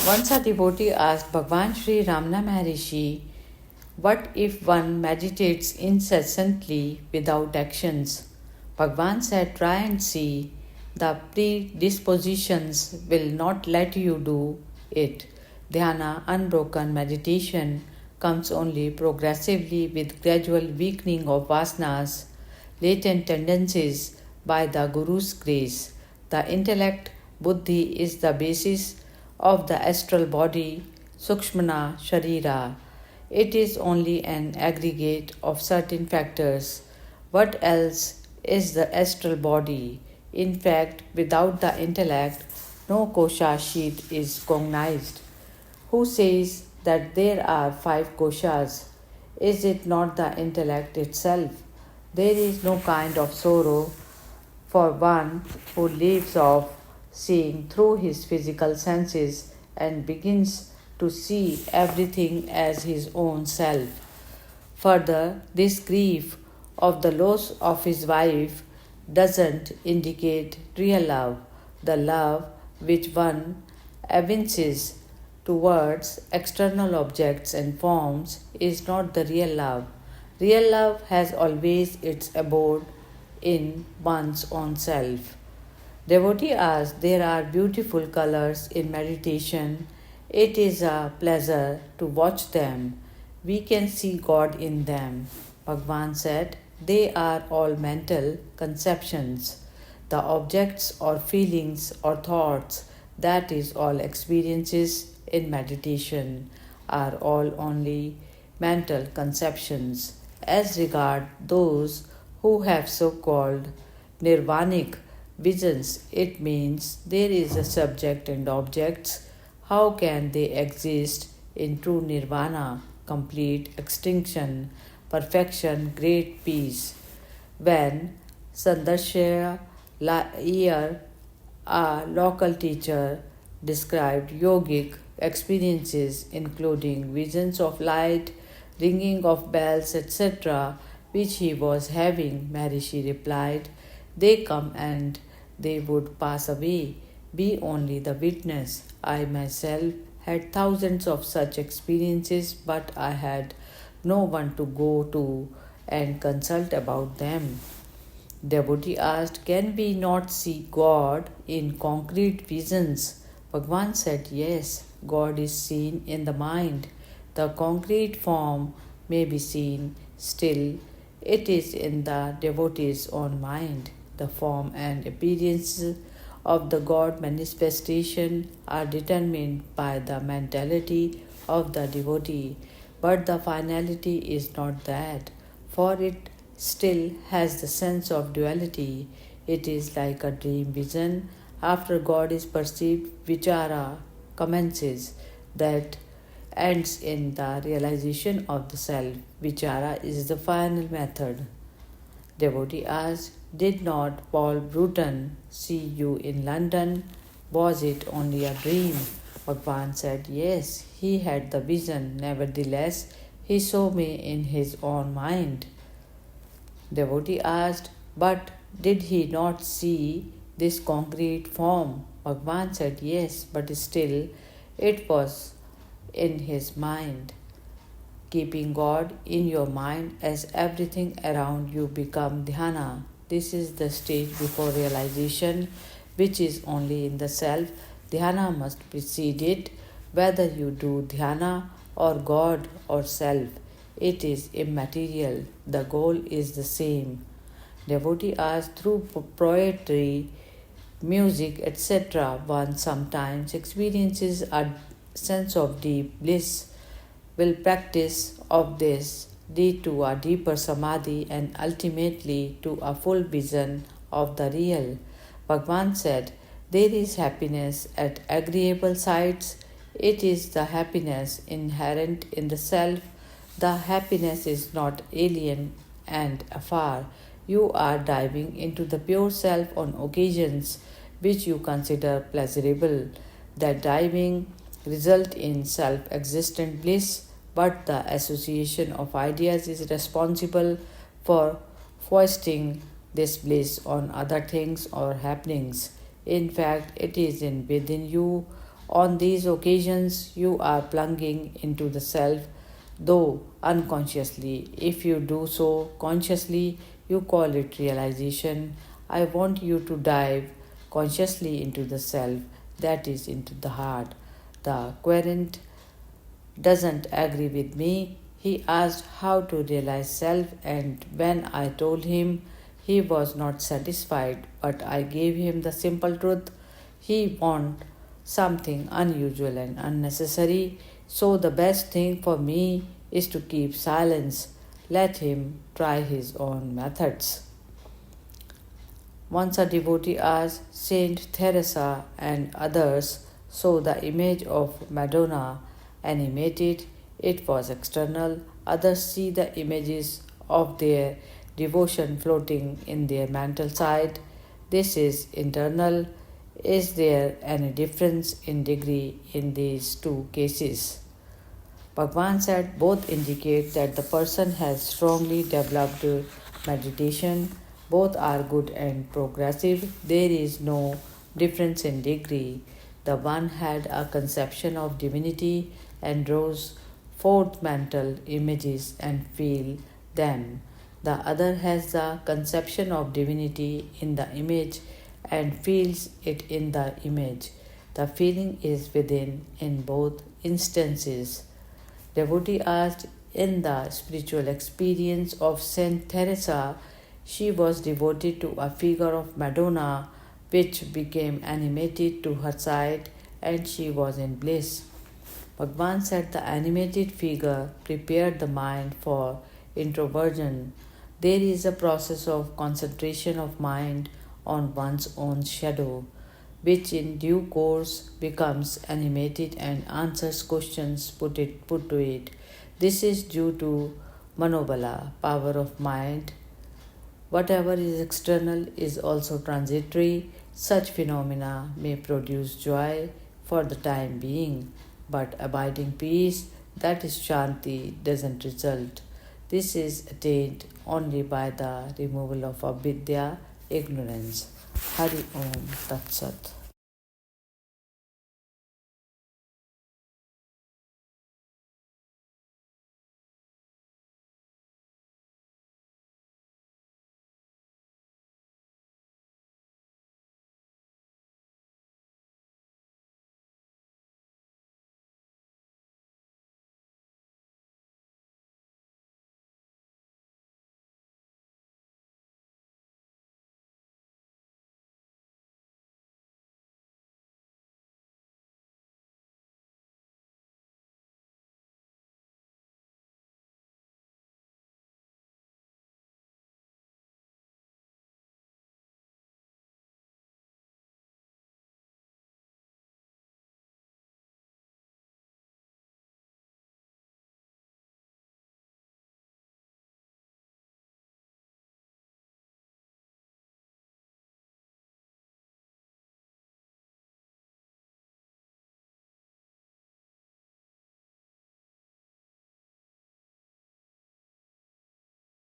Once a devotee asked Bhagwan Sri Ramana Maharishi, what if one meditates incessantly without actions? Bhagwan said, try and see. The predispositions will not let you do it. Dhyana, unbroken meditation, comes only progressively with gradual weakening of vasanas, latent tendencies by the Guru's grace. The intellect, buddhi, is the basis of the astral body, sukshmana sharira. It is only an aggregate of certain factors. What else is the astral body? In fact, without the intellect, no kosha sheet is cognized. Who says that there are five koshas? Is it not the intellect itself? There is no kind of sorrow for one who leaves off seeing through his physical senses and begins to see everything as his own self. Further, this grief of the loss of his wife doesn't indicate real love. The love which one evinces towards external objects and forms is not the real love. Real love has always its abode in one's own self. Devotee asks, there are beautiful colors in meditation. It is a pleasure to watch them. We can see God in them. Bhagwan said, they are all mental conceptions. The objects or feelings or thoughts, that is, all experiences in meditation, are all only mental conceptions. As regard those who have so called nirvanic visions, it means there is a subject and objects. How can they exist in true nirvana, complete extinction, perfection, great peace? When Sandarsha Iyer, a local teacher, described yogic experiences including visions of light, ringing of bells, etc., which he was having, Maharishi replied, they come and they would pass away. Be only the witness. I myself had thousands of such experiences, but I had no one to go to and consult about them. Devotee asked, can we not see God in concrete visions? Bhagwan said, yes, God is seen in the mind. The concrete form may be seen, still it is in the devotee's own mind. The form and appearance of the God manifestation are determined by the mentality of the devotee, but the finality is not that, for it still has the sense of duality. It is like a dream vision. After God is perceived, vichara commences that ends in the realization of the self. Vichara is the final method. Devotee asked, did not Paul Bruton see you in London? Was it only a dream? Bhagwan said, yes, he had the vision. Nevertheless, he saw me in his own mind. Devotee asked, but did he not see this concrete form? Bhagwan said, yes, but still it was in his mind. Keeping God in your mind as everything around you become dhyana. This is the stage before realization, which is only in the self. Dhyana must precede it, whether you do dhyana or God or self. It is immaterial. The goal is the same. Devotee asked, through poetry, music, etc., one sometimes experiences a sense of deep bliss. Will practice of this lead to a deeper samadhi and ultimately to a full vision of the real? Bhagwan said, there is happiness at agreeable sights. It is the happiness inherent in the self. The happiness is not alien and afar. You are diving into the pure self on occasions which you consider pleasurable. That diving result in self-existent bliss, but the association of ideas is responsible for foisting this bliss on other things or happenings. In fact, it is in within you On these occasions, you are plunging into the self, though unconsciously. If you do so consciously, you call it realization. I want you to dive consciously into the self, that is, into the heart. The querent doesn't agree with me. He asked how to realize self, and when I told him, he was not satisfied, but I gave him the simple truth. He wanted something unusual and unnecessary, so the best thing for me is to keep silence. Let him try his own methods. Once a devotee asked Saint Teresa and others, so the image of Madonna animated, it was external. Others see the images of their devotion floating in their mental side. This is internal. Is there any difference in degree in these two cases? Bhagwan said both indicate that the person has strongly developed meditation. Both are good and progressive. There is no difference in degree. The one had a conception of divinity and draws forth mental images and feel them. The other has the conception of divinity in the image and feels it in the image. The feeling is within in both instances. Devotee asked, in the spiritual experience of Saint Teresa, she was devoted to a figure of Madonna which became animated to her sight and she was in bliss. Bhagwan said the animated figure prepared the mind for introversion. There is a process of concentration of mind on one's own shadow, which in due course becomes animated and answers questions put to it. This is due to manobala, power of mind. Whatever is external is also transitory. Such phenomena may produce joy for the time being, but abiding peace, that is shanti, doesn't result. This is attained only by the removal of avidya, ignorance. Hari Om Tat Sat.